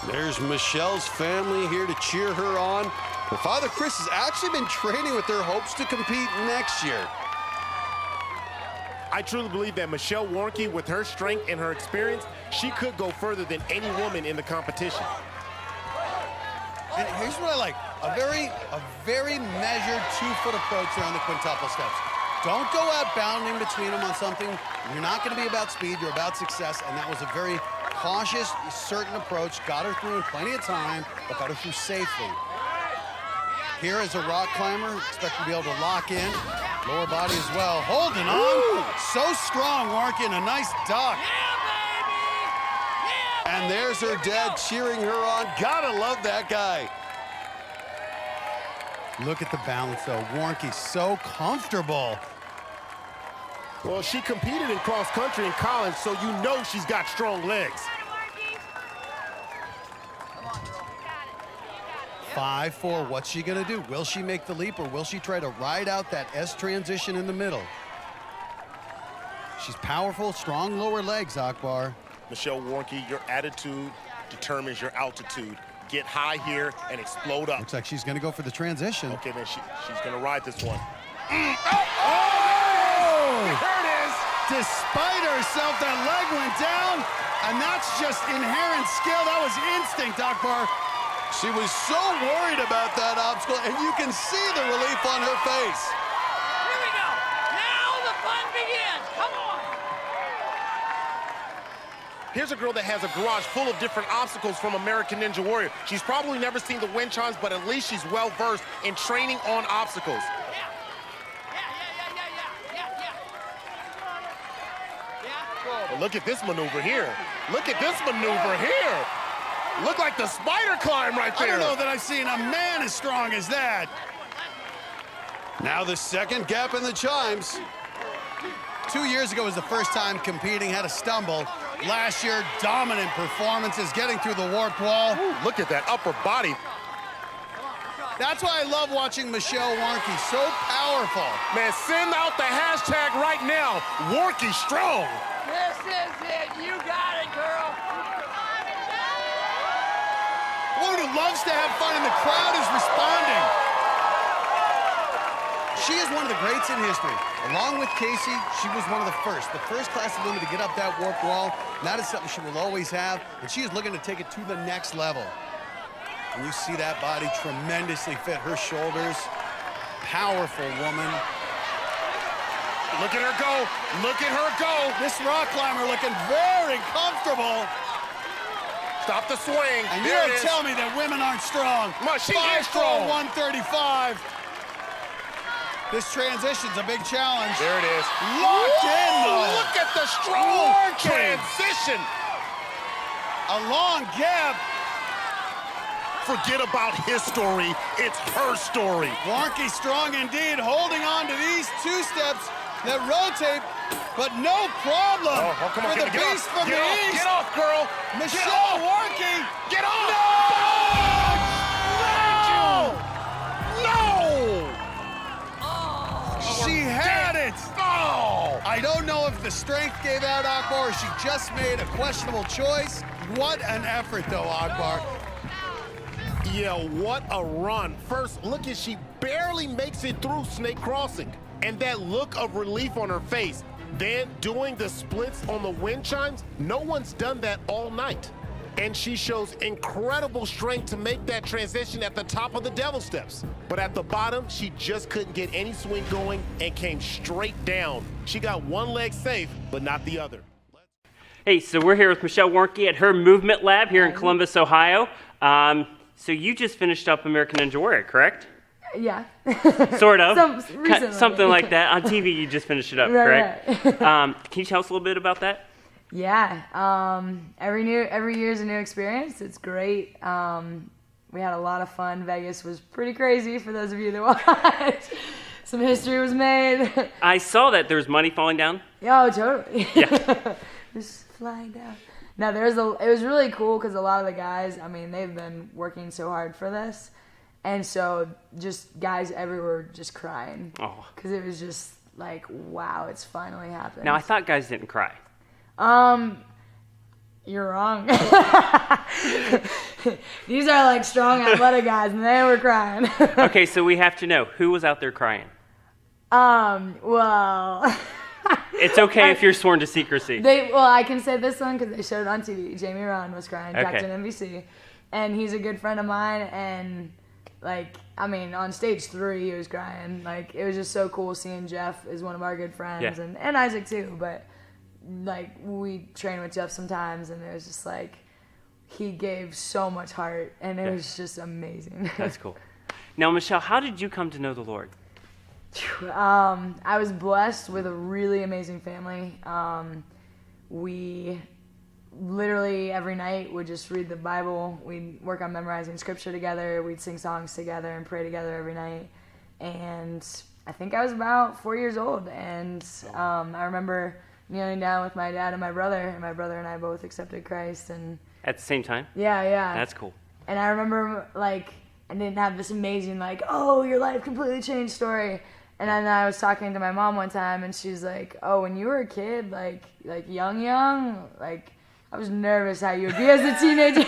There's Michelle's family here to cheer her on. Her father, Chris, has actually been training with their hopes to compete next year. I truly believe that Michelle Warnky, with her strength and her experience, she could go further than any woman in the competition. And here's what I like, a very measured 2-foot approach there on the quintuple steps. Don't go out bounding between them on something. You're not going to be about speed, you're about success, and that was a very cautious, certain approach. Got her through in plenty of time, but got her through safely. Here is a rock climber, expect to be able to lock in. Lower body as well, holding on. Ooh. So strong, Warnky, and a nice duck. And there's her dad cheering her on. Gotta love that guy. Look at the balance, though. Warnky so comfortable. Well, she competed in cross country in college, so you know she's got strong legs. 5-4, what's she gonna do? Will she make the leap, or will she try to ride out that S transition in the middle? She's powerful, strong lower legs, Akbar. Michelle Warnky, your attitude determines your altitude. Get high here and explode up. Looks like she's gonna go for the transition. Okay, then she's gonna ride this one. Oh! There it is! Despite herself, that leg went down, and that's just inherent skill. That was instinct, Akbar. She was so worried about that obstacle, and you can see the relief on her face. Here we go. Now the fun begins. Come on. Here's a girl that has a garage full of different obstacles from American Ninja Warrior. She's probably never seen the wind chimes, but at least she's well-versed in training on obstacles. Well, look at this maneuver here. Look at this maneuver here. Look like the spider climb right there. I don't know that I've seen a man as strong as that. Now the second gap in the chimes. 2 years ago was the first time competing, had a stumble. Last year, dominant performances, getting through the warped wall. Ooh, look at that upper body. That's why I love watching Michelle Warnky, so powerful. Man, send out the hashtag right now, Warnky strong. This is it. You got it, girl. One who loves to have fun, and the crowd is responding. She is one of the greats in history. Along with Casey, she was one of the first class of women to get up that warped wall. And that is something she will always have, and she is looking to take it to the next level. And you see that body tremendously fit her shoulders. Powerful woman. Look at her go. Look at her go. This rock climber looking very comfortable. Stop the swing. And you don't tell me that women aren't strong. She is strong. 135. This transition's a big challenge. There it is. Locked in, though. Look at the strong transition. A long gap. Forget about his story. It's her story. Warnky strong indeed, holding on to these two steps that rotate, but no problem. Oh, come on, for the beast from the east. Get off, girl. Michelle Warnky. Get off. No! No! She had it. Oh! I don't know if the strength gave out, Akbar, or she just made a questionable choice. What an effort, though, Akbar. Yeah, what a run. First, look as she barely makes it through Snake Crossing. And that look of relief on her face. Then doing the splits on the wind chimes, no one's done that all night. And she shows incredible strength to make that transition at the top of the Devil Steps. But at the bottom, she just couldn't get any swing going and came straight down. She got one leg safe, but not the other. Hey, so we're here with Michelle Warnky at her movement lab here in Columbus, Ohio. So you just finished up American Ninja Warrior, correct? Yeah. Sort of. Recently. Something like that. On TV, you just finished it up, correct? Right. Can you tell us a little bit about that? Yeah. Every year is a new experience. It's great. We had a lot of fun. Vegas was pretty crazy for those of you that watched. Some history was made. I saw that there was money falling down. Oh, totally. Yeah. Just flying down. No, it was really cool because a lot of the guys, I mean, they've been working so hard for this. And so just guys everywhere just crying. Oh. Because it was just like, wow, it's finally happened. Now, I thought guys didn't cry. You're wrong. These are like strong athletic guys, and they were crying. Okay, so we have to know, who was out there crying? Well, It's okay if you're sworn to secrecy. I can say this one because they showed it on TV. Jamie Ron was crying, Okay. Captain NBC, and he's a good friend of mine. And on stage 3, he was crying. Like, it was just so cool seeing Jeff is one of our good friends, Yeah. and Isaac too. But like, we train with Jeff sometimes, and it was just like he gave so much heart, and it was just amazing. That's cool. Now, Michelle, how did you come to know the Lord? I was blessed with a really amazing family. We literally every night would just read the Bible. We'd work on memorizing scripture together. We'd sing songs together and pray together every night. And I think I was about 4 years old. And I remember kneeling down with my dad and my brother and I both accepted Christ. And At the same time? yeah. That's cool. And I remember, I didn't have this amazing, oh, your life completely changed story. And then I was talking to my mom one time, and she's like, oh, when you were a kid, like young, I was nervous how you would be as a teenager.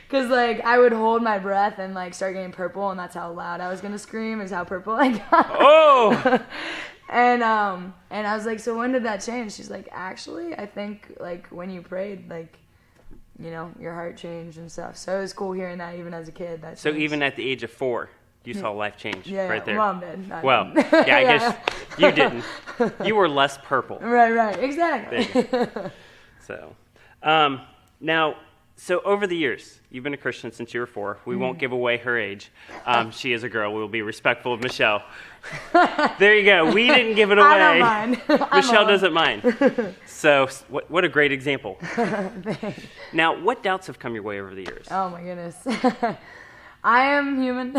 Because, I would hold my breath and, start getting purple, and that's how loud I was going to scream, is how purple I got. Oh! And I was like, so when did that change? She's like, actually, I think, when you prayed, your heart changed and stuff. So it was cool hearing that even as a kid. So even at the age of 4, you saw life change right there. Mom did. Well, yeah, I guess you didn't. You were less purple. Right, exactly. So, now, so over the years, you've been a Christian since you were 4. We won't give away her age. She is a girl. We will be respectful of Michelle. There you go. We didn't give it away. I don't mind. Michelle doesn't mind. So, what a great example. Now, what doubts have come your way over the years? Oh my goodness. I am human.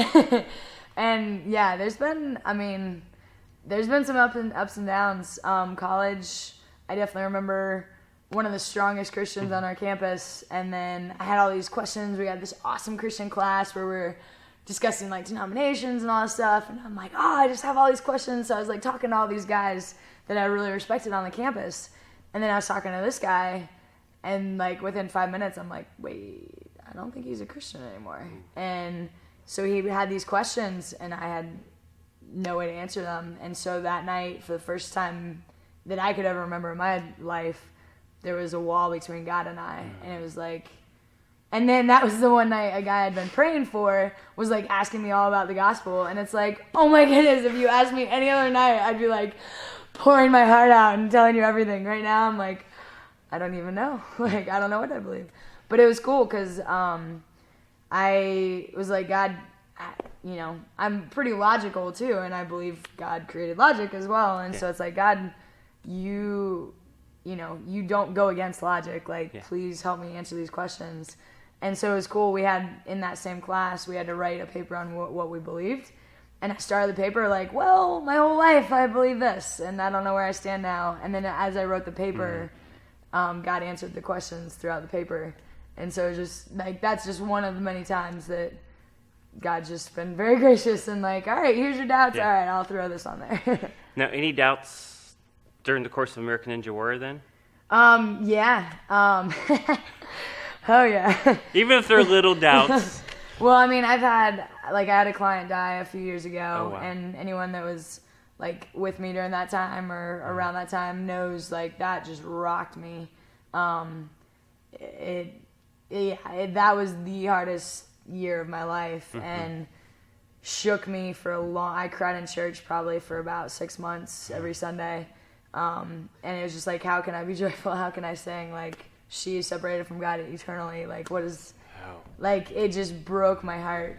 And yeah, there's been some ups and downs. College, I definitely remember one of the strongest Christians on our campus, and then I had all these questions. We had this awesome Christian class where we're discussing denominations and all this stuff, and I'm like, I just have all these questions. So I was talking to all these guys that I really respected on the campus, and then I was talking to this guy, and within 5 minutes I'm like, wait, I don't think he's a Christian anymore. And so he had these questions, and I had no way to answer them. And so that night, for the first time that I could ever remember in my life, there was a wall between God and I. And it was and then that was the one night a guy I'd been praying for was asking me all about the gospel. And it's oh my goodness, if you asked me any other night, I'd be pouring my heart out and telling you everything. Right now, I'm I don't even know. I don't know what I believe. But it was cool because I was God, I'm pretty logical too, and I believe God created logic as well. And so it's God, you don't go against logic. Please help me answer these questions. And so it was cool. We had, in that same class, we had to write a paper on what we believed. And I started the paper well, my whole life I believe this, and I don't know where I stand now. And then as I wrote the paper, God answered the questions throughout the paper. And so it's just that's just one of the many times that God's just been very gracious and all right, here's your doubts. Yeah. All right, I'll throw this on there. Now, any doubts during the course of American Ninja Warrior then? Yeah. Oh yeah. Even if they're little doubts. Well, I've had I had a client die a few years ago. Oh, wow. And anyone that was with me during that time or around that time knows that just rocked me. That was the hardest year of my life and shook me for I cried in church probably for about 6 months every Sunday. And it was just how can I be joyful? How can I sing? She is separated from God eternally. What is, it just broke my heart.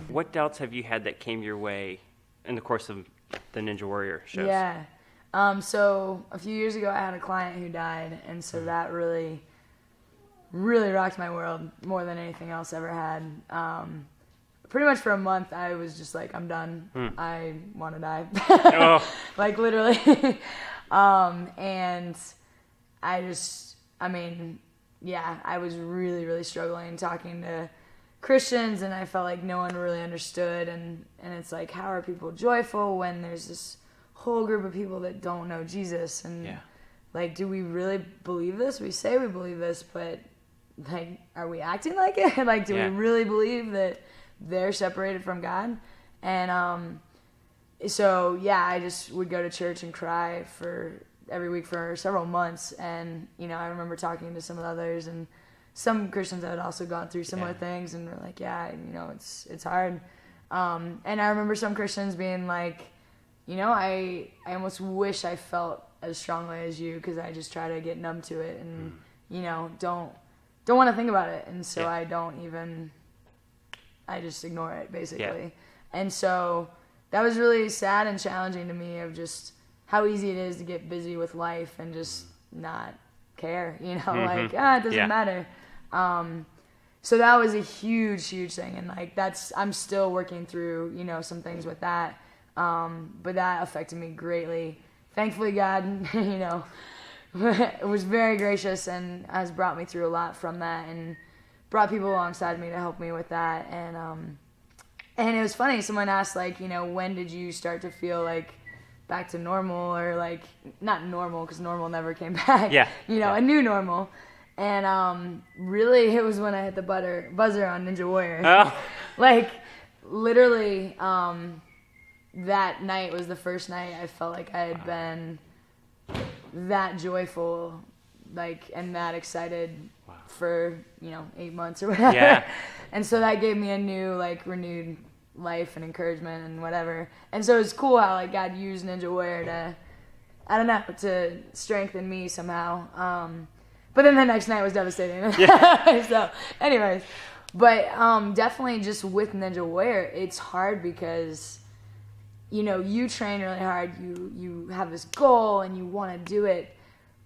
What doubts have you had that came your way in the course of the Ninja Warrior shows? Yeah. So a few years ago I had a client who died, and so that really rocked my world more than anything else ever had. Pretty much for a month I was just I'm done. I want to die. Oh. Literally. And I just, I was really struggling talking to Christians, and I felt no one really understood, and it's how are people joyful when there's this whole group of people that don't know Jesus? And do we really believe this? We say we believe this, but like, are we acting like it? Like, do Yeah. we really believe that they're separated from God? And so yeah, I just would go to church and cry every week for several months. And I remember talking to some of the others and some Christians that had also gone through similar things, and were like, yeah, it's hard. And I remember some Christians being like, I almost wish I felt as strongly as you, because I just try to get numb to it and don't want to think about it, and so I just ignore it basically. And so that was really sad and challenging to me, of just how easy it is to get busy with life and just not care, like, it doesn't matter. So that was a huge thing, and like I'm still working through some things with that, but that affected me greatly. Thankfully, God was very gracious and has brought me through a lot from that, and brought people alongside me to help me with that. And it was funny, someone asked, like, when did you start to feel like back to normal, or like not normal, because normal never came back, a new normal. And really it was when I hit the buzzer on Ninja Warrior. Like, literally, that night was the first night I felt like I had been that joyful, like, and that excited for 8 months or whatever. And so that gave me a new, like, renewed life and encouragement and whatever. And so it's cool how, like, God used Ninja Warrior to strengthen me somehow. But then the next night was devastating. So anyways, but definitely just with Ninja Warrior, it's hard because you train really hard, you have this goal and you want to do it,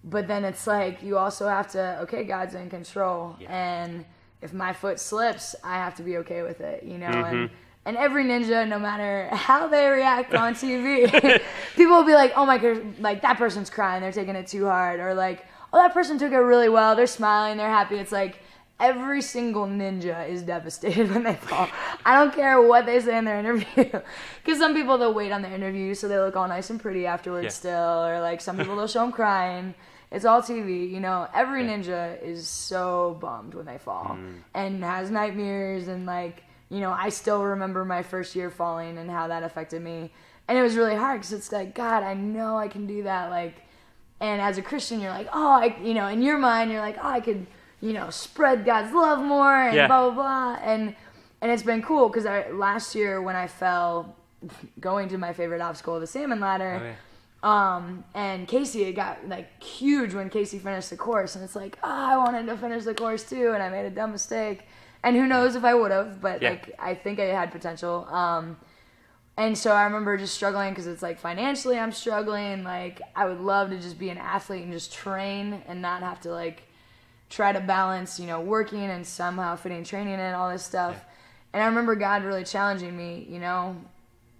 but then it's like you also have to, okay, God's in control, and if my foot slips, I have to be okay with it, and every ninja, no matter how they react on TV, people will be like, oh my god, like, that person's crying, they're taking it too hard, or like, oh, that person took it really well, they're smiling, they're happy. It's like every single ninja is devastated when they fall. I don't care what they say in their interview, because some people, they'll wait on their interview so they look all nice and pretty afterwards still, or like some people, they'll show them crying. It's all TV, every ninja is so bummed when they fall and has nightmares, and like, I still remember my first year falling and how that affected me, and it was really hard, because it's like, God, I know I can do that, like, and as a Christian, you're like, oh, in your mind, you're like, oh, I could, spread God's love more, and blah, blah, blah. And it's been cool, because last year when I fell going to my favorite obstacle, the salmon ladder, and Casey, it got, like, huge when Casey finished the course. And it's like, oh, I wanted to finish the course too, and I made a dumb mistake. And who knows if I would have, but, like, I think I had potential. And so I remember just struggling, because it's like financially I'm struggling. Like, I would love to just be an athlete and just train and not have to, like, try to balance, working and somehow fitting training in, all this stuff. And I remember God really challenging me,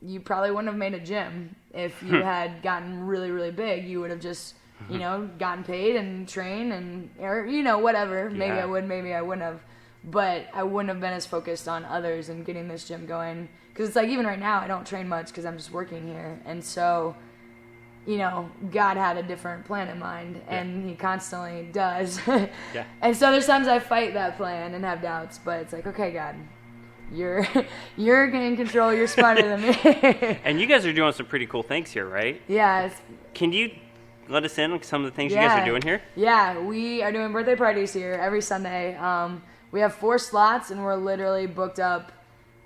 you probably wouldn't have made a gym if you had gotten really, really big. You would have just, gotten paid and trained and, or, whatever. Maybe I would, maybe I wouldn't have. But I wouldn't have been as focused on others and getting this gym going. Because it's like, even right now, I don't train much because I'm just working here. And so, God had a different plan in mind, and he constantly does. And so there's times I fight that plan and have doubts, but it's like, okay, God, you're in control, you're smarter than me. And you guys are doing some pretty cool things here, right? Yeah. Can you let us in on some of the things you guys are doing here? Yeah, we are doing birthday parties here every Sunday. We have 4 slots, and we're literally booked up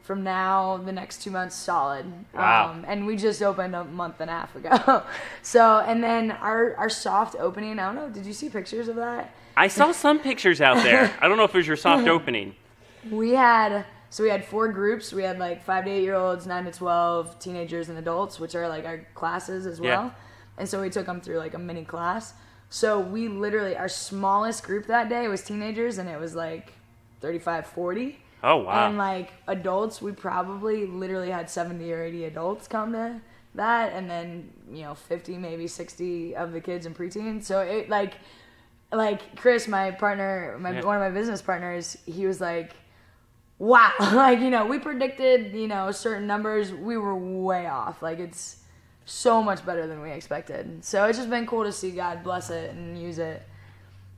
from now the next 2 months solid. Wow. And we just opened a month and a half ago. So, and then our soft opening, I don't know, did you see pictures of that? I saw some pictures out there. I don't know if it was your soft opening. We had 4 groups. We had like 5 to 8 year olds, 9 to 12, teenagers and adults, which are like our classes as well. And so we took them through like a mini class. So we literally, our smallest group that day was teenagers, and it was like 35, 40. Oh, wow. And like adults, we probably literally had 70 or 80 adults come to that, and then 50, maybe 60 of the kids and preteens. So it like Chris, my partner, one of my business partners, he was like, wow, like, we predicted, certain numbers, we were way off. Like, it's so much better than we expected. So it's just been cool to see God bless it and use it.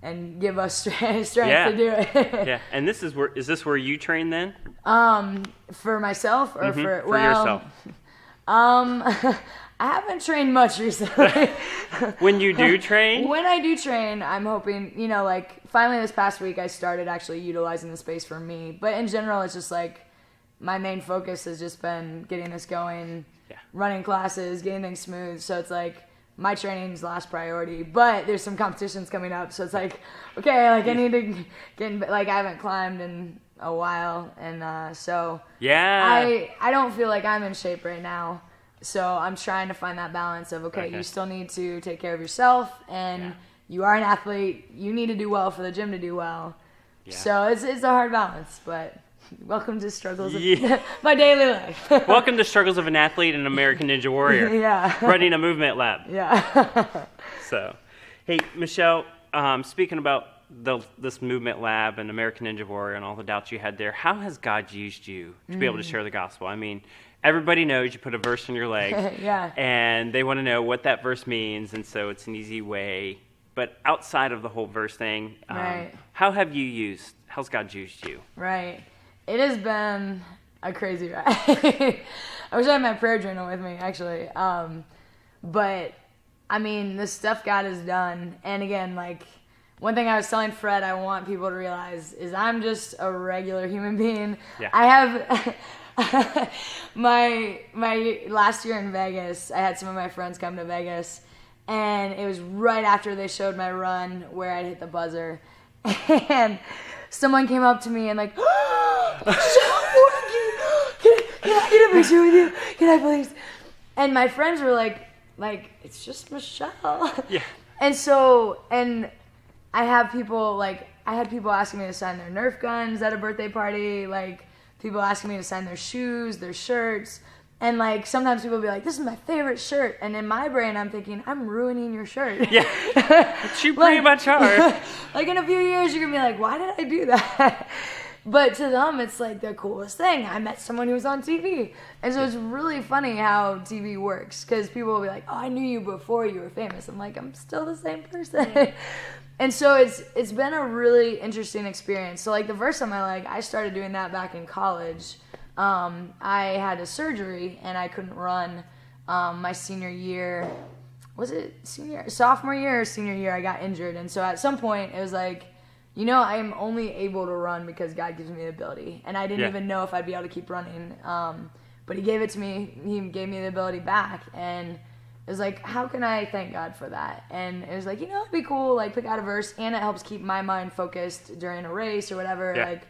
and give us strength to do it. Yeah, and is this where you train then? For myself or For yourself. I haven't trained much recently. When you do train? When I do train, I'm hoping, like finally this past week I started actually utilizing the space for me. But in general, it's just like my main focus has just been getting this going, running classes, getting things smooth. So it's like my training's last priority. But there's some competitions coming up, so it's like, okay, like I need to get in, like I haven't climbed in a while, and so I don't feel like I'm in shape right now. So I'm trying to find that balance of, okay, you still need to take care of yourself, and you are an athlete. You need to do well for the gym to do well. Yeah. So it's a hard balance, but welcome to struggles of my daily life. Welcome to struggles of an athlete and American Ninja Warrior. Running a movement lab. So, hey, Michelle, speaking about this movement lab and American Ninja Warrior and all the doubts you had there, how has God used you to be able to share the gospel? I mean, everybody knows you put a verse in your leg, and they want to know what that verse means, and so it's an easy way. But outside of the whole verse thing, how's God used you? Right. It has been a crazy ride. I wish I had my prayer journal with me, actually. But, I mean, the stuff God has done, and again, like, one thing I was telling Fred I want people to realize is I'm just a regular human being. Yeah. I have my last year in Vegas, I had some of my friends come to Vegas, and it was right after they showed my run where I'd hit the buzzer. And someone came up to me and like, Michelle Warnky, can I get a picture with you? Can I please? And my friends were like, it's just Michelle. Yeah. And I had people asking me to sign their Nerf guns at a birthday party, like people asking me to sign their shoes, their shirts. And like sometimes people will be like, this is my favorite shirt. And in my brain, I'm thinking, I'm ruining your shirt. Yeah. You pretty much are. Like in a few years, you're going to be like, why did I do that? But to them, it's like the coolest thing. I met someone who was on TV. And so it's really funny how TV works. Because people will be like, oh, I knew you before you were famous. I'm like, I'm still the same person. And so it's been a really interesting experience. So like the verse on my leg, I started doing that back in college. I had a surgery and I couldn't run my senior year. Was it sophomore year or senior year? I got injured. And so at some point it was like, I am only able to run because God gives me the ability. And I didn't even know if I'd be able to keep running. But he gave it to me. He gave me the ability back. And it was like, how can I thank God for that? And it was like, it'd be cool, like pick out a verse, and it helps keep my mind focused during a race or whatever, like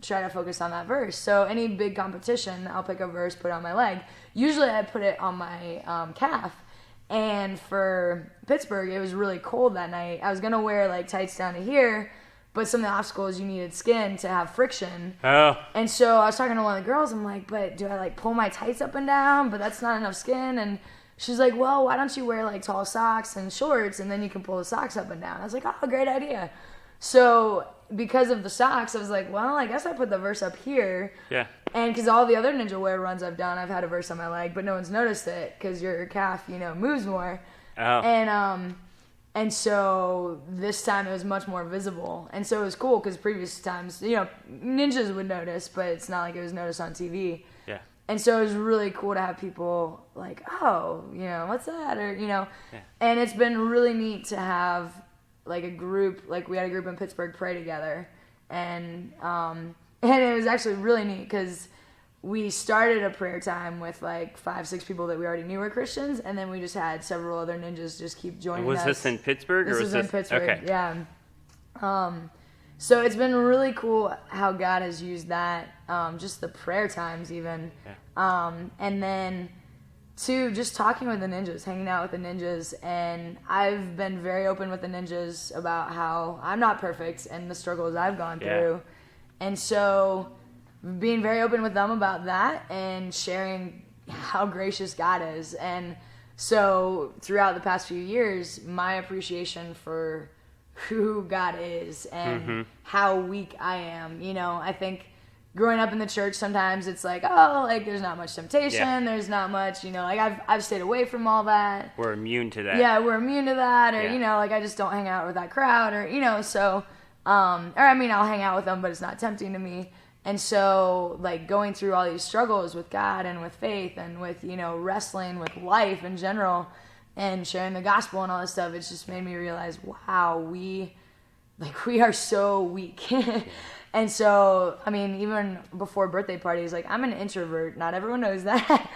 try to focus on that verse. So any big competition, I'll pick a verse, put it on my leg. Usually I put it on my calf. And for Pittsburgh, it was really cold that night. I was going to wear like tights down to here, but some of the obstacles, you needed skin to have friction. Oh. And so I was talking to one of the girls. I'm like, but do I like pull my tights up and down? But that's not enough skin. And she's like, well, why don't you wear like tall socks and shorts, and then you can pull the socks up and down. I was like, oh, great idea. So because of the socks, I was like, well, I guess I put the verse up here. Yeah. And because all the other Ninja Warrior runs I've done, I've had a verse on my leg, but no one's noticed it because your calf, moves more. Oh. And so this time it was much more visible. And so it was cool because previous times, ninjas would notice, but it's not like it was noticed on TV. Yeah. And so it was really cool to have people like, oh, what's that? Or, and it's been really neat to have like a group, like we had a group in Pittsburgh pray together. And it was actually really neat because we started a prayer time with like 5-6 people that we already knew were Christians, and then we just had several other ninjas just keep joining us. Was this in Pittsburgh? This was in Pittsburgh, okay. Yeah. So it's been really cool how God has used that, just the prayer times even. Yeah. And then just talking with the ninjas, hanging out with the ninjas, and I've been very open with the ninjas about how I'm not perfect and the struggles I've gone through. And so being very open with them about that and sharing how gracious God is. And so throughout the past few years, my appreciation for who God is and how weak I am, I think growing up in the church, sometimes it's like, oh, like there's not much temptation. Yeah. There's not much, like I've stayed away from all that. We're immune to that. Yeah, we're immune to that, or Yeah. like I just don't hang out with that crowd, or so, or I mean, I'll hang out with them, but it's not tempting to me. And so, like, going through all these struggles with God and with faith and with, wrestling with life in general and sharing the gospel and all this stuff, it's just made me realize, wow, we are so weak. And so, I mean, even before birthday parties, like, I'm an introvert. Not everyone knows that.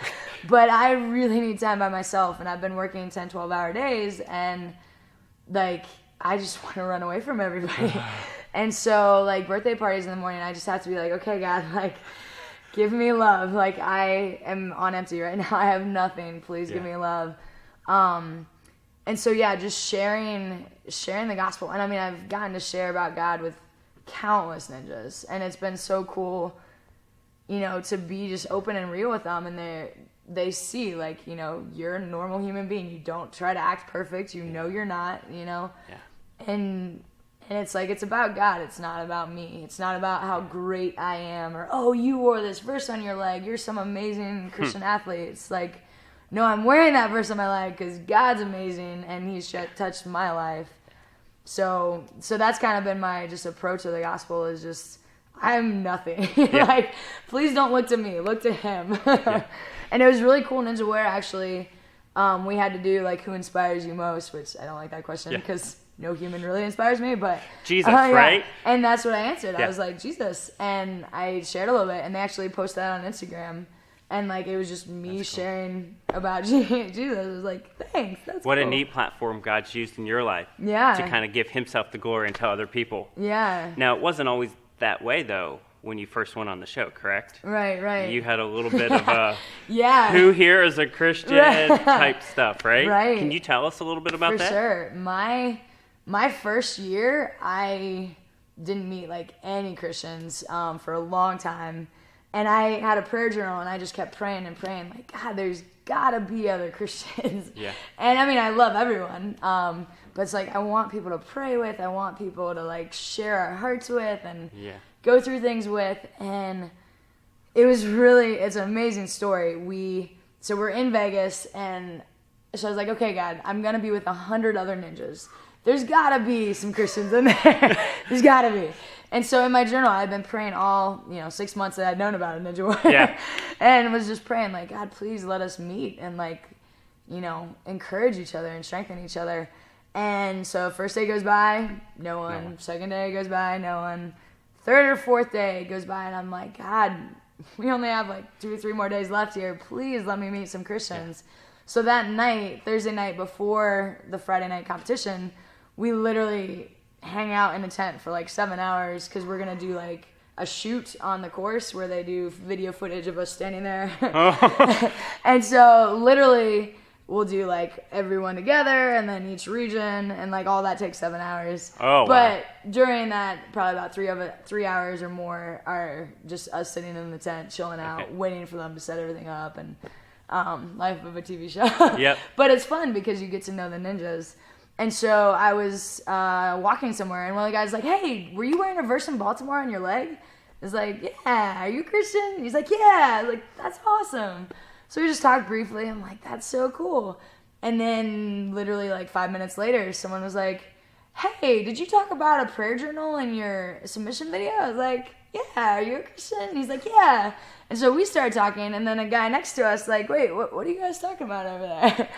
But I really need time by myself. And I've been working 10, 12-hour days. And, like, I just want to run away from everybody. And so, like, birthday parties in the morning, I just have to be like, okay, God, like, give me love. Like, I am on empty right now. I have nothing. Please give me love. And so, yeah, just sharing the gospel. And, I mean, I've gotten to share about God with countless ninjas. And it's been so cool, to be just open and real with them. And they see, like, you're a normal human being. You don't try to act perfect. You're not, Yeah. And it's like, it's about God. It's not about me. It's not about how great I am or, oh, you wore this verse on your leg. You're some amazing Christian athlete. It's like, no, I'm wearing that verse on my leg because God's amazing and he's touched my life. So that's kind of been my just approach to the gospel is just, I'm nothing. Yeah. Like, please don't look to me. Look to him. Yeah. And it was really cool, Ninja Wear, actually. We had to do, like, who inspires you most, which I don't like that question because no human really inspires me, but Jesus, right? And that's what I answered. Yeah. I was like, Jesus. And I shared a little bit, and they actually posted that on Instagram. And, like, it was just me sharing about Jesus. It was like, thanks. That's What cool. a neat platform God's used in your life. Yeah. To kind of give himself the glory and tell other people. Yeah. Now, it wasn't always that way, though, when you first went on the show, correct? Right. You had a little bit of a yeah. who here is a Christian type stuff, right? Right. Can you tell us a little bit about that? For sure. My first year, I didn't meet, like, any Christians for a long time. And I had a prayer journal, and I just kept praying, like, God, there's got to be other Christians. Yeah. And, I mean, I love everyone. But it's like I want people to pray with. I want people to, like, share our hearts with and go through things with. And it's an amazing story. We're in Vegas, and so I was like, okay, God, I'm going to be with 100 other ninjas. There's got to be some Christians in there. There's got to be. And so in my journal, I'd been praying all, 6 months that I'd known about a Ninja Warrior. Yeah. And was just praying, like, God, please let us meet and, like, encourage each other and strengthen each other. And so first day goes by, no one. Second day goes by, no one. Third or fourth day goes by, and I'm like, God, we only have, like, 2 or 3 more days left here. Please let me meet some Christians. Yeah. So that night, Thursday night before the Friday night competition, we literally hang out in a tent for like 7 hours because we're going to do like a shoot on the course where they do video footage of us standing there. And so literally we'll do like everyone together and then each region and like all that takes 7 hours. Oh, wow. But during that, probably about 3 hours or more are just us sitting in the tent, chilling out, waiting for them to set everything up and life of a TV show. Yep. But it's fun because you get to know the ninjas. And so I was walking somewhere, and one of the guys was like, hey, were you wearing a verse in Baltimore on your leg? I was like, yeah, are you Christian? He's like, yeah. I was like, that's awesome. So we just talked briefly. I'm like, that's so cool. And then literally like 5 minutes later, someone was like, hey, did you talk about a prayer journal in your submission video? I was like, yeah, are you a Christian? And he's like, yeah. And so we started talking, and then a guy next to us like, wait, what are you guys talking about over there?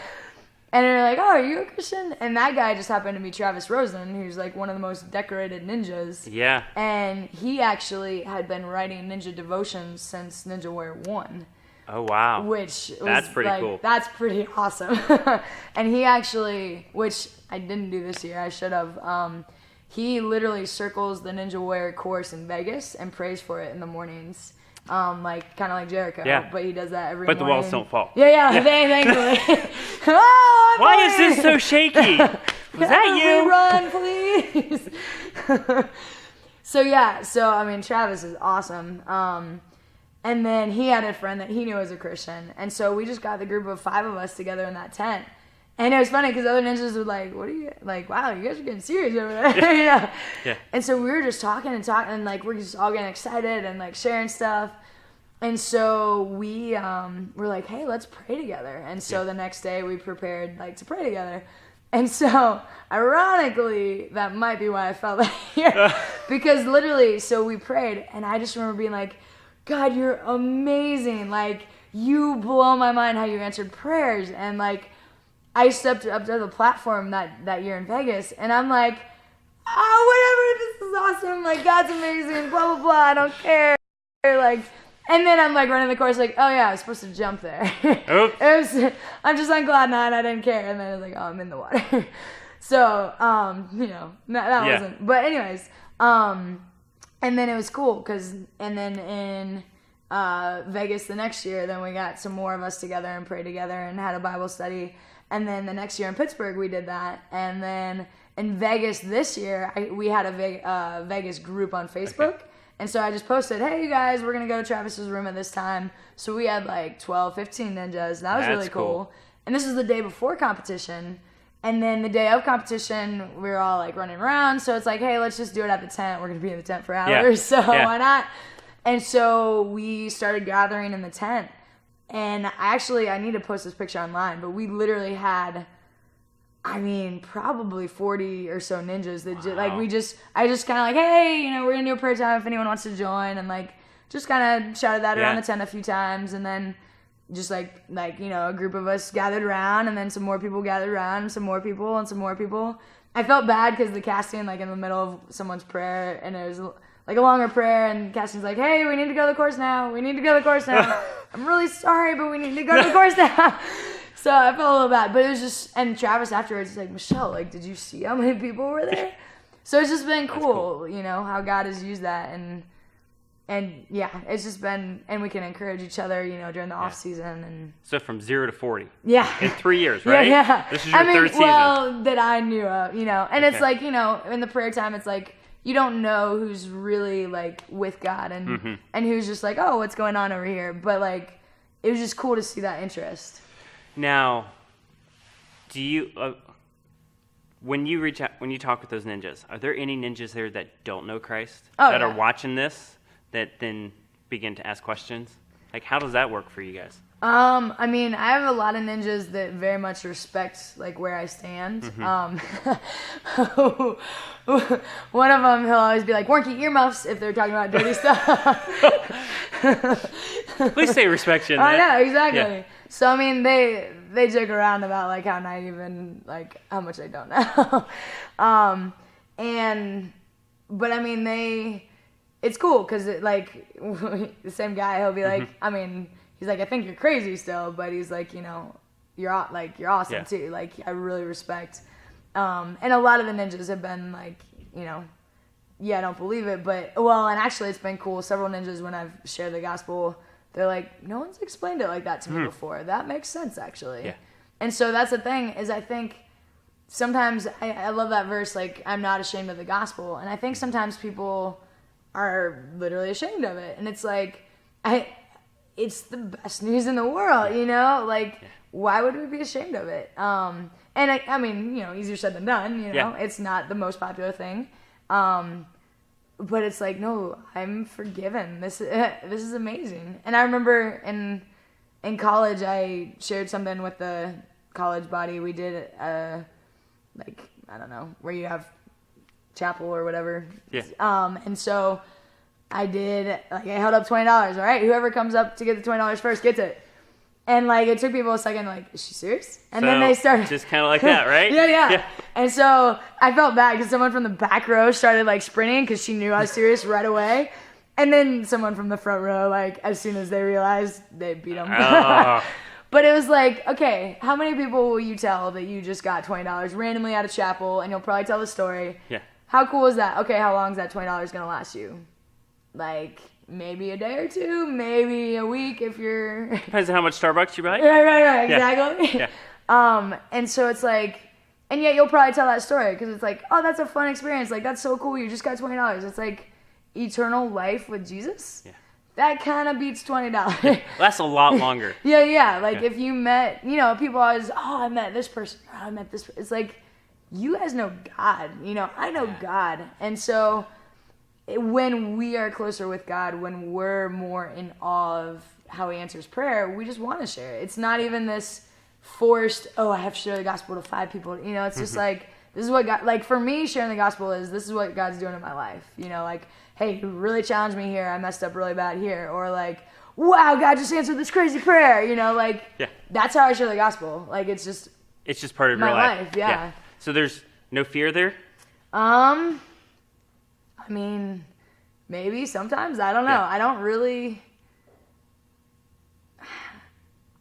And they're like, oh, are you a Christian? And that guy just happened to be Travis Rosen, who's like one of the most decorated ninjas. Yeah. And he actually had been writing ninja devotions since Ninja Warrior 1. Oh, wow. Which was that's pretty like, cool. That's pretty awesome. And he actually, which I didn't do this year, I should have, he literally circles the Ninja Warrior course in Vegas and prays for it in the mornings. Like kind of like Jericho, but he does that every morning. But the walls don't fall. Yeah. Thankfully. Oh, why is this so shaky? Was that you? Run, please. So I mean, Travis is awesome. And then he had a friend that he knew was a Christian, and so we just got the group of 5 of us together in that tent, And it was funny because other ninjas were like, what are you, like, wow, you guys are getting serious over there. Yeah. And so we were just talking, and like, we're just all getting excited and like sharing stuff. And so we were like, hey, let's pray together. And so the next day we prepared like to pray together. And so ironically, that might be why I felt like here. Because literally, so we prayed, and I just remember being like, God, you're amazing. Like, you blow my mind how you answered prayers. And like, I stepped up to the platform that year in Vegas, and I'm like, oh, whatever, this is awesome. Like, God's amazing, blah, blah, blah. I don't care. Like, and then I'm like running the course, like, oh yeah, I was supposed to jump there. Oops. I'm just on cloud nine, I didn't care. And then I was like, oh, I'm in the water. So, that wasn't. But anyways, and then it was cool, and then in Vegas the next year, then we got some more of us together and prayed together and had a Bible study. And then the next year in Pittsburgh, we did that. And then in Vegas this year, we had a Vegas group on Facebook. Okay. And so I just posted, hey, you guys, we're going to go to Travis's room at this time. So we had like 12, 15 ninjas. That was really cool. And this was the day before competition. And then the day of competition, we were all like running around. So it's like, hey, let's just do it at the tent. We're going to be in the tent for hours. So why not? And so we started gathering in the tent. And I need to post this picture online, but we literally had, probably 40 or so ninjas that I just kind of like, hey, we're going to do a prayer time if anyone wants to join. And like, just kind of shouted that around the tent a few times. And then just like, a group of us gathered around, and then some more people gathered around, and some more people and some more people. I felt bad because the casting, like in the middle of someone's prayer, and it was like a longer prayer, and casting's like, hey, we need to go to the course now. I'm really sorry, but we need to go to the course now. So I felt a little bad, but it was just, and Travis afterwards was like, Michelle, like, did you see how many people were there? So it's just been cool, how God has used that, and yeah, it's just been, and we can encourage each other, during the off season. And so from 0 to 40. Yeah. In 3 years, right? Yeah. This is your third season. Well, that I knew of, and it's like, in the prayer time, it's like, you don't know who's really like with God and who's just like, oh, what's going on over here? But like, it was just cool to see that interest. Now, do you, when you talk with those ninjas, are there any ninjas there that don't know Christ that are watching this that then begin to ask questions? Like, how does that work for you guys? I have a lot of ninjas that very much respect like where I stand. One of them, he'll always be like, Warnky, earmuffs, if they're talking about dirty stuff. Please say respect in that. I know, exactly. Yeah. So, they joke around about like how naive and like how much I don't know. It's cool because like the same guy, he'll be like, he's like, I think you're crazy still, but he's like, you're awesome too. Like, I really respect. And a lot of the ninjas have been like, I don't believe it, but and actually it's been cool. Several ninjas, when I've shared the gospel, they're like, no one's explained it like that to me before. That makes sense, actually. Yeah. And so that's the thing, is I think sometimes I love that verse, like, I'm not ashamed of the gospel. And I think sometimes people are literally ashamed of it. And it's like, it's the best news in the world, Like, why would we be ashamed of it? And easier said than done, It's not the most popular thing. But it's like, no, I'm forgiven. This is amazing. And I remember in college, I shared something with the college body. We did where you have chapel or whatever. Yeah. And so I did, I held up $20. All right, whoever comes up to get the $20 first gets it. And it took people a second, like, is she serious? And then they started just kind of like that, right? Yeah. And so I felt bad because someone from the back row started sprinting because she knew I was serious right away. And then someone from the front row, as soon as they realized, they beat them. But it was like, okay, how many people will you tell that you just got $20 randomly out of chapel, and you'll probably tell the story? Yeah. How cool is that? Okay, how long is that $20 going to last you? Maybe a day or two, maybe a week if you're... Depends on how much Starbucks you buy. Right, exactly. Yeah. And so it's like, and yet you'll probably tell that story because it's like, oh, that's a fun experience. Like, that's so cool. You just got $20. It's like eternal life with Jesus. Yeah. that kind of beats $20. That's a lot longer. Yeah. Like if you met, people always, I met this person. I met this. It's like, you guys know God. I know God. And so when we are closer with God, when we're more in awe of how he answers prayer, we just want to share it. It's not even this forced, I have to share the gospel to 5 people. It's just like, this is what God, like for me, sharing the gospel this is what God's doing in my life. Like, hey, you really challenged me here. I messed up really bad here. Or like, wow, God just answered this crazy prayer. That's how I share the gospel. Like, it's just part of my your life. Yeah. So there's no fear there? I mean, maybe sometimes. I don't know. I don't really.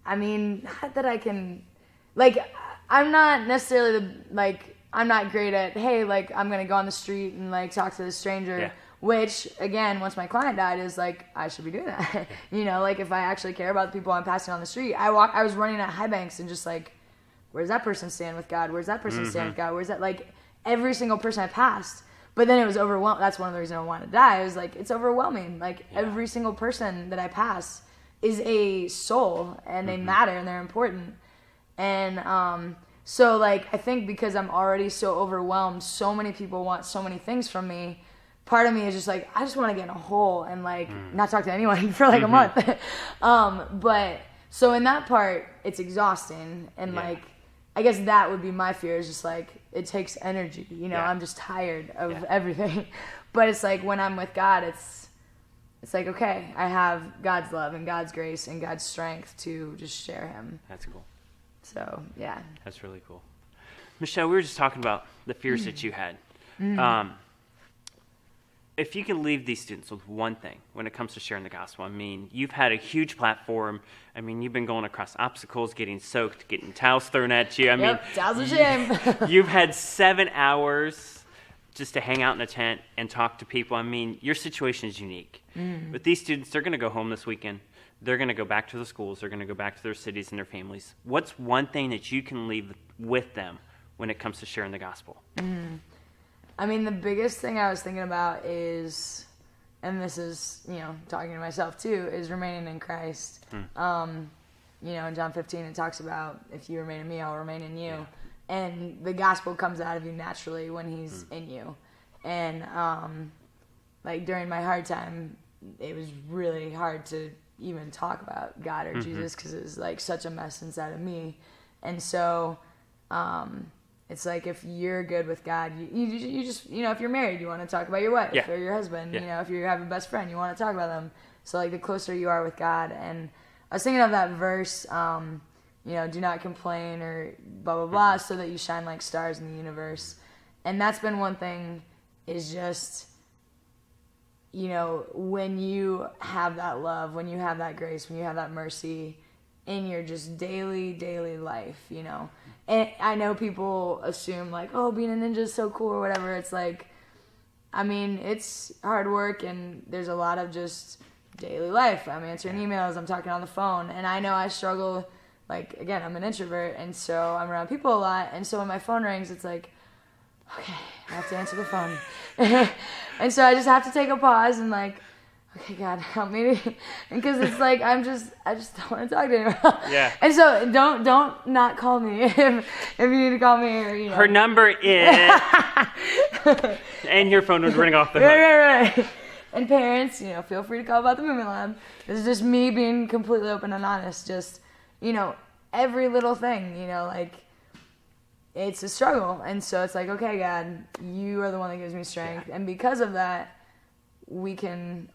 Not that I can, like, I'm not necessarily I'm not great at, hey, like, I'm going to go on the street and, like, talk to this stranger, which, again, once my client died, is, like, I should be doing that. Like, if I actually care about the people I'm passing on the street. I was running at High Banks and just, like, where's that person stand with God? Where's that person stand with God? Where's that, like, every single person I passed. But then it was overwhelming. That's one of the reasons I wanted to die. It was, like, it's overwhelming. Like, every single person that I pass is a soul, and they matter, and they're important. And so, like, I think because I'm already so overwhelmed, so many people want so many things from me, part of me is just like, I just want to get in a hole and, like, not talk to anyone for, like, a month. But so in that part, it's exhausting, and like, I guess that would be my fear, is just like, it takes energy, I'm just tired of everything. But it's like, when I'm with God, it's like, okay, I have God's love and God's grace and God's strength to just share him. That's cool. So, yeah. That's really cool. Michelle, we were just talking about the fears that you had. If you could leave these students with one thing when it comes to sharing the gospel, you've had a huge platform. You've been going across obstacles, getting soaked, getting towels thrown at you. Towels of shame. You've had 7 hours just to hang out in a tent and talk to people. Your situation is unique. But these students, they're going to go home this weekend. They're going to go back to the schools. They're going to go back to their cities and their families. What's one thing that you can leave with them when it comes to sharing the gospel? The biggest thing I was thinking about is, and this is, talking to myself too, is remaining in Christ. In John 15, it talks about, if you remain in me, I'll remain in you. And the gospel comes out of you naturally when he's in you. And, during my hard time, it was really hard to even talk about God or Jesus, because it was, like, such a mess inside of me. And so, it's like, if you're good with God, you just, if you're married, you want to talk about your wife or your husband. If you have a best friend, you want to talk about them. So, like, the closer you are with God. And I was thinking of that verse, do not complain or blah, blah, blah, so that you shine like stars in the universe. And that's been one thing, is just, when you have that love, when you have that grace, when you have that mercy in your just daily life, And I know people assume, like, oh, being a ninja is so cool or whatever. It's like, it's hard work, and there's a lot of just daily life. I'm answering emails, I'm talking on the phone, and I know I struggle. Like, again, I'm an introvert, and so I'm around people a lot, and so when my phone rings, it's like, okay, I have to answer the phone. And so I just have to take a pause and, like, okay, God, help me. Because it's like, I just don't want to talk to anyone. Yeah. And so don't not call me if you need to call me, or, Her number is, and your phone would ring off the hook. Right. And parents, feel free to call about the Movement Lab. This is just me being completely open and honest. Just, every little thing, like, it's a struggle. And so it's like, okay, God, you are the one that gives me strength. And because of that, we can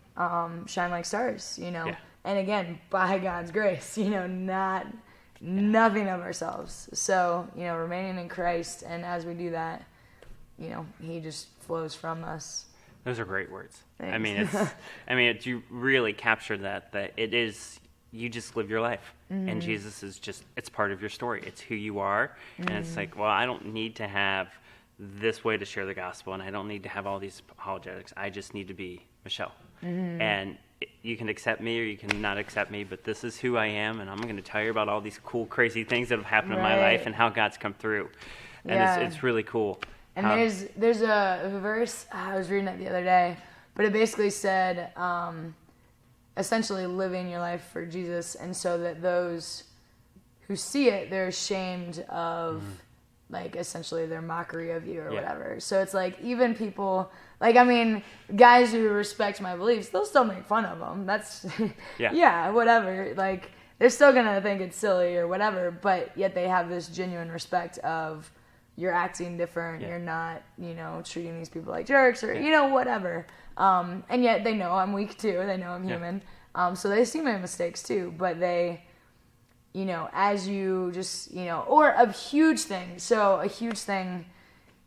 shine like stars, And again, by God's grace, nothing of ourselves. So, remaining in Christ, and as we do that, he just flows from us. Those are great words. Thanks. You really captured that it is, you just live your life. And Jesus is just, it's part of your story. It's who you are. And it's like, well, I don't need to have this way to share the gospel, and I don't need to have all these apologetics. I just need to be Michelle. And you can accept me or you can not accept me, but this is who I am, and I'm going to tell you about all these cool, crazy things that have happened in my life and how God's come through. And it's really cool. And there's a verse, I was reading it the other day, but it basically said, essentially living your life for Jesus, and so that those who see it, they're ashamed of like essentially their mockery of you or whatever. So it's like even people, like, I mean, guys who respect my beliefs, they'll still make fun of them. That's yeah, whatever. Like, they're still gonna think it's silly or whatever, but yet they have this genuine respect of you're acting different, you're not, you know, treating these people like jerks or, you know, whatever. And yet they know I'm weak too. They know I'm human. So they see my mistakes too, but they, you know, as you just, you know, or a huge thing. So a huge thing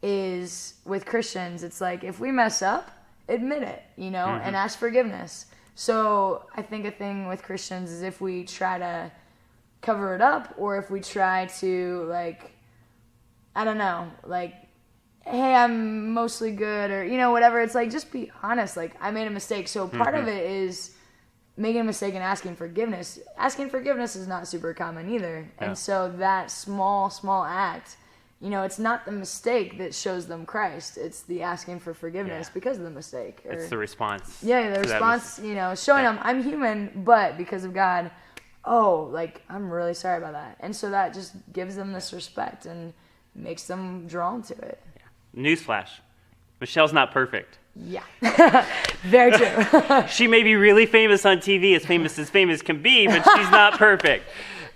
is with Christians, it's like if we mess up, admit it, you know, and ask forgiveness. So I think a thing with Christians is if we try to cover it up, or if we try to, like, I don't know, like, hey, I'm mostly good, or, you know, whatever. It's like, just be honest. Like, I made a mistake. So part of it is making a mistake and asking forgiveness. Asking forgiveness is not super common either. Yeah. And so that small act, you know, it's not the mistake that shows them Christ. It's the asking for forgiveness because of the mistake. Or, it's the response. Yeah, the response, you know, showing them I'm human, but because of God, oh, like, I'm really sorry about that. And so that just gives them this respect and makes them drawn to it. Yeah. Newsflash. Michelle's not perfect. Yeah. Very true. She may be really famous on TV, as famous can be, but she's not perfect.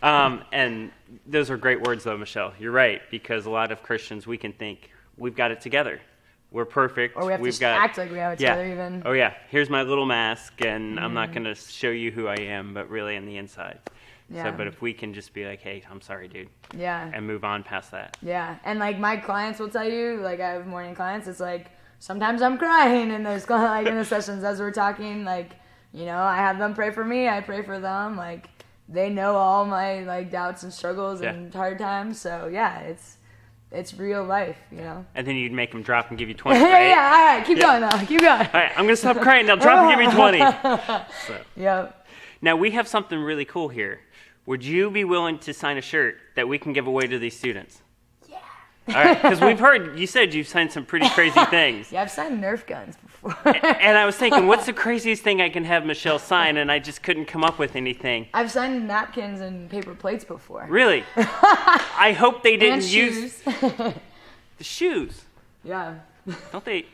And those are great words, though, Michelle. You're right, because a lot of Christians, we can think, we've got it together. We're perfect. Or we have to act like we have it together even. Oh, yeah. Here's my little mask, and I'm not going to show you who I am, but really on the inside. Yeah. So, but if we can just be like, hey, I'm sorry, dude. Yeah. And move on past that. Yeah. And, like, my clients will tell you, like, I have morning clients, it's like, sometimes I'm crying in those, like, in the sessions as we're talking, like, you know, I have them pray for me, I pray for them, like, they know all my, like, doubts and struggles and hard times, so, yeah, it's real life, you know. And then you'd make them drop and give you 20, right? Yeah, all right, keep going, though, keep going. All right, I'm going to stop crying now, drop and give me 20. So. Yep. Now, we have something really cool here. Would you be willing to sign a shirt that we can give away to these students? All right, because we've heard, you said you've signed some pretty crazy things. Yeah, I've signed Nerf guns before. And I was thinking, what's the craziest thing I can have Michelle sign? And I just couldn't come up with anything. I've signed napkins and paper plates before. Really? I hope they didn't and use... shoes. The shoes? Yeah.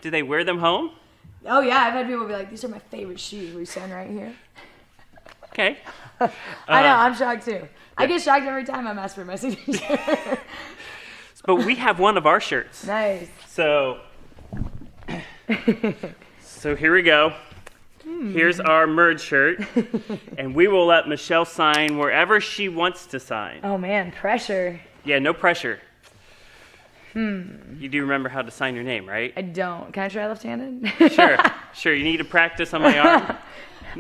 Do they wear them home? Oh, yeah, I've had people be like, these are my favorite shoes. We sign right here. Okay. I know, I'm shocked too. Yeah. I get shocked every time I'm asked for my signature. But we have one of our shirts. Nice. So here we go. Here's our merge shirt. And we will let Michelle sign wherever she wants to sign. Oh, man, pressure. Yeah, no pressure. You do remember how to sign your name, right? I don't. Can I try left-handed? Sure. You need to practice on my arm.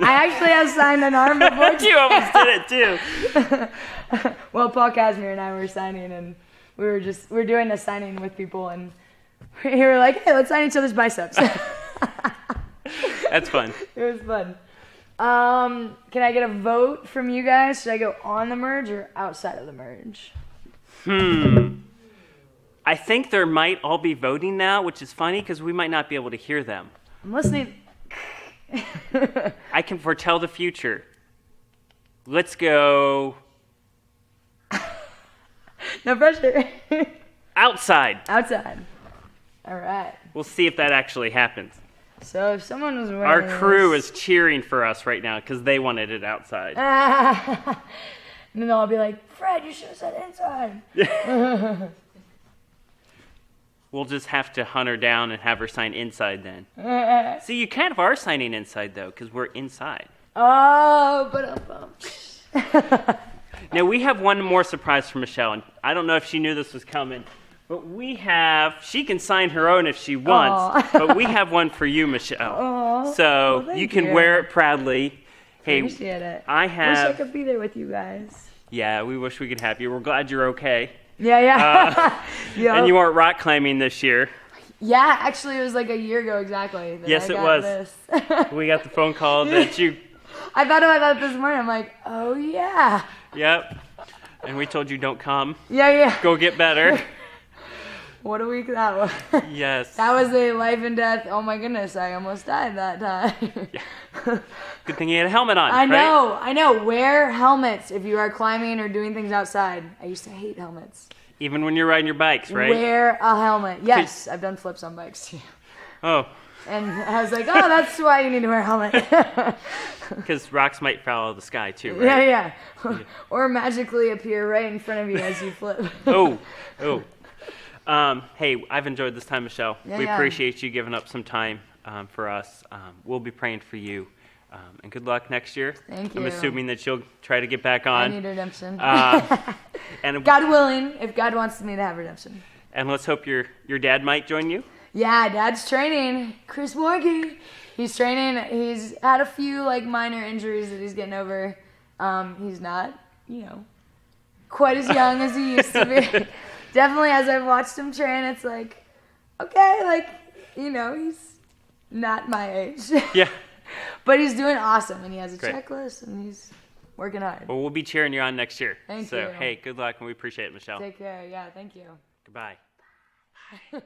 I actually have signed an arm before. You almost did it, too. Well, Paul Casimir and I were signing, and we were doing a signing with people, and we were like, hey, let's sign each other's biceps. That's fun. It was fun. Can I get a vote from you guys? Should I go on the merge or outside of the merge? I think there might all be voting now, which is funny because we might not be able to hear them. I'm listening. I can foretell the future. Let's go... No pressure. Outside. Outside. All right. We'll see if that actually happens. So if someone was wearing Our crew is cheering for us right now because they wanted it outside. And then they'll all be like, Fred, you should have said inside. We'll just have to hunt her down and have her sign inside then. See, you kind of are signing inside, though, because we're inside. Oh, but Now, we have one more surprise for Michelle, and I don't know if she knew this was coming, but she can sign her own if she wants, but we have one for you, Michelle. So you can wear it proudly. Hey, appreciate it. Wish I could be there with you guys. Yeah, we wish we could have you. We're glad you're okay. Yeah. Yep. And you weren't rock climbing this year. Yeah, actually, it was like a year ago exactly. Yes, it was. We got the phone call that you... I thought about that this morning. I'm like, oh, yeah. Yep. And we told you don't come. Yeah. Go get better. What a week that was. Yes. That was a life and death. Oh my goodness, I almost died that time. Yeah. Good thing you had a helmet on. I right? know. Wear helmets if you are climbing or doing things outside. I used to hate helmets. Even when you're riding your bikes, right? Wear a helmet. Yes, I've done flips on bikes too. Oh. And I was like, oh, that's why you need to wear a helmet. Because rocks might follow the sky too, right? Yeah. Or magically appear right in front of you as you flip. Oh. Hey, I've enjoyed this time, Michelle. Yeah, we yeah. appreciate you giving up some time for us. We'll be praying for you. And good luck next year. Thank you. I'm assuming that you'll try to get back I on. need redemption. And God willing, if God wants me to have redemption. And let's hope your dad might join you. Yeah, Dad's training. Chris Warnky. He's training. He's had a few minor injuries that he's getting over. He's not, quite as young as he used to be. Definitely, as I've watched him train, it's like, okay, he's not my age. Yeah. But he's doing awesome, and he has a Great. checklist, and he's working hard. Well, we'll be cheering you on next year. Thank so, you. hey, good luck, and we appreciate it, Michelle. Take care. Yeah, thank you. Goodbye. Bye.